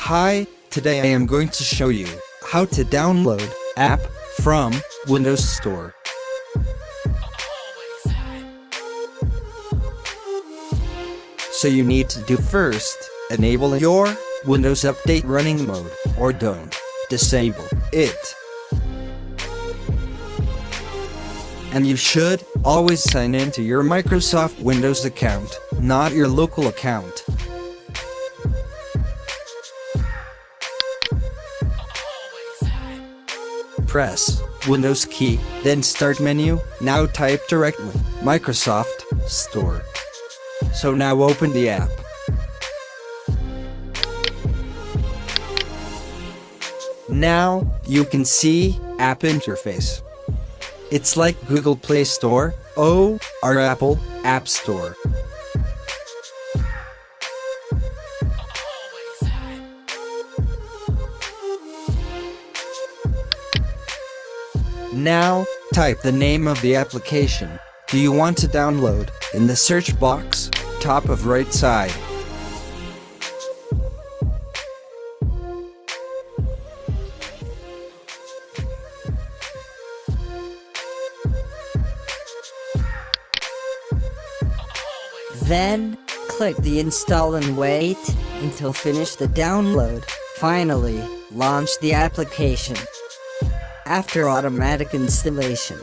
Hi, today I am going to show you how to download app from Windows Store. So you need to do first, enable your Windows Update running mode, or don't disable it. And you should always sign in to your Microsoft Windows account, not your local account. Press Windows key, then Start menu. Now type directly Microsoft Store. So now open the app. Now you can see app interface. It's like Google Play Store or Apple App Store. Now, type the name of the application do you want to download in the search box, top of right side. Then, click the install and wait until finish the download. Finally, launch the application. After automatic installation,